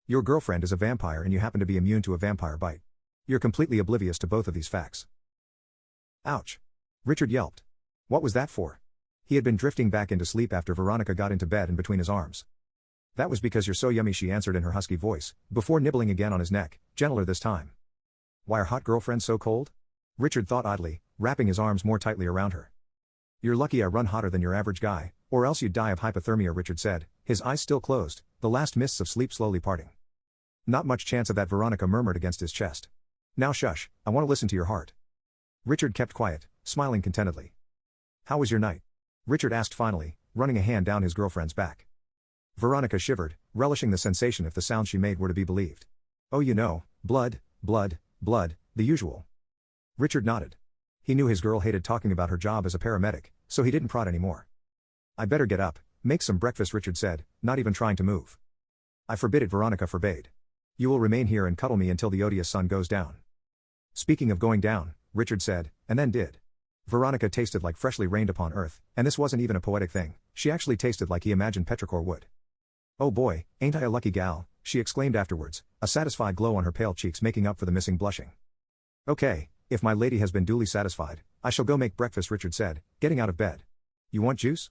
Your girlfriend is a vampire and you happen to be immune to a vampire bite. You're completely oblivious to both of these facts. Ouch. Richard yelped. What was that for? He had been drifting back into sleep after Veronica got into bed and between his arms. That was because you're so yummy, she answered in her husky voice, before nibbling again on his neck, gentler this time. Why are hot girlfriends so cold? Richard thought idly, wrapping his arms more tightly around her. You're lucky I run hotter than your average guy, or else you'd die of hypothermia, Richard said, his eyes still closed, the last mists of sleep slowly parting. Not much chance of that, Veronica murmured against his chest. Now shush, I want to listen to your heart. Richard kept quiet, smiling contentedly. How was your night? Richard asked finally, running a hand down his girlfriend's back. Veronica shivered, relishing the sensation if the sounds she made were to be believed. Oh, you know, blood, blood, blood, the usual. Richard nodded. He knew his girl hated talking about her job as a paramedic, so he didn't prod anymore. I better get up, make some breakfast, Richard said, not even trying to move. I forbid it, Veronica forbade. You will remain here and cuddle me until the odious sun goes down. Speaking of going down, Richard said, and then did. Veronica tasted like freshly rained upon earth, and this wasn't even a poetic thing, she actually tasted like he imagined petrichor would. Oh boy, ain't I a lucky gal, she exclaimed afterwards, a satisfied glow on her pale cheeks making up for the missing blushing. Okay, if my lady has been duly satisfied, I shall go make breakfast, Richard said, getting out of bed. You want juice?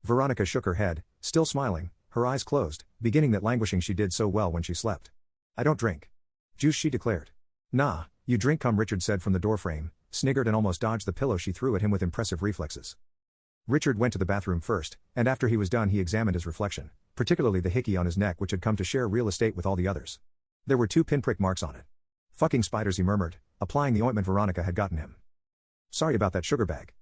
Veronica shook her head, still smiling, her eyes closed, beginning that languishing she did so well when she slept. I don't drink juice, she declared. Nah, you drink cum, Richard said from the doorframe, sniggered and almost dodged the pillow she threw at him with impressive reflexes. Richard went to the bathroom first, and after he was done he examined his reflection, particularly the hickey on his neck which had come to share real estate with all the others. There were 2 pinprick marks on it. Fucking spiders, he murmured, applying the ointment Veronica had gotten him. Sorry about that sugar bag.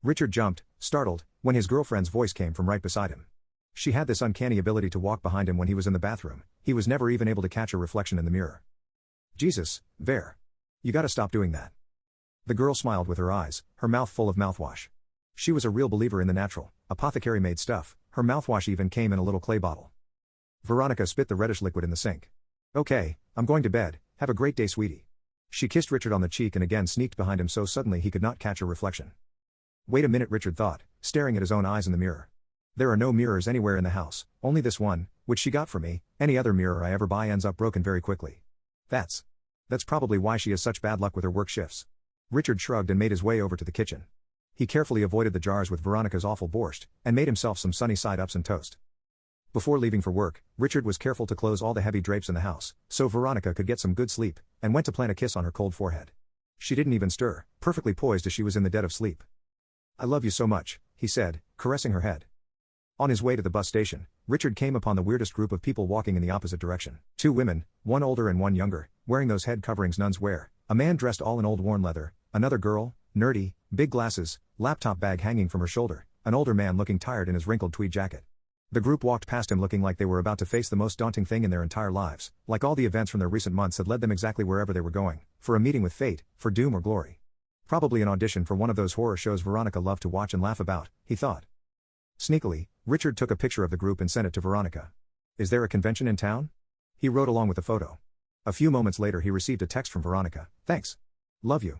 Richard jumped, startled, when his girlfriend's voice came from right beside him. She had this uncanny ability to walk behind him when he was in the bathroom, he was never even able to catch a reflection in the mirror. Jesus, Ver. You gotta stop doing that. The girl smiled with her eyes, her mouth full of mouthwash. She was a real believer in the natural, apothecary-made stuff, her mouthwash even came in a little clay bottle. Veronica spit the reddish liquid in the sink. Okay, I'm going to bed, have a great day, sweetie. She kissed Richard on the cheek and again sneaked behind him so suddenly he could not catch a reflection. Wait a minute, Richard thought, staring at his own eyes in the mirror. There are no mirrors anywhere in the house, only this one, which she got for me, any other mirror I ever buy ends up broken very quickly. That's probably why she has such bad luck with her work shifts. Richard shrugged and made his way over to the kitchen. He carefully avoided the jars with Veronica's awful borscht, and made himself some sunny side-ups and toast. Before leaving for work, Richard was careful to close all the heavy drapes in the house, so Veronica could get some good sleep, and went to plant a kiss on her cold forehead. She didn't even stir, perfectly poised as she was in the dead of sleep. I love you so much, he said, caressing her head. On his way to the bus station, Richard came upon the weirdest group of people walking in the opposite direction. 2 women, one older and one younger, wearing those head coverings nuns wear, a man dressed all in old worn leather, another girl, nerdy, big glasses, laptop bag hanging from her shoulder, an older man looking tired in his wrinkled tweed jacket. The group walked past him looking like they were about to face the most daunting thing in their entire lives, like all the events from their recent months had led them exactly wherever they were going, for a meeting with fate, for doom or glory. Probably an audition for one of those horror shows Veronica loved to watch and laugh about, he thought. Sneakily, Richard took a picture of the group and sent it to Veronica. Is there a convention in town? He wrote along with the photo. A few moments later he received a text from Veronica. Thanks. Love you.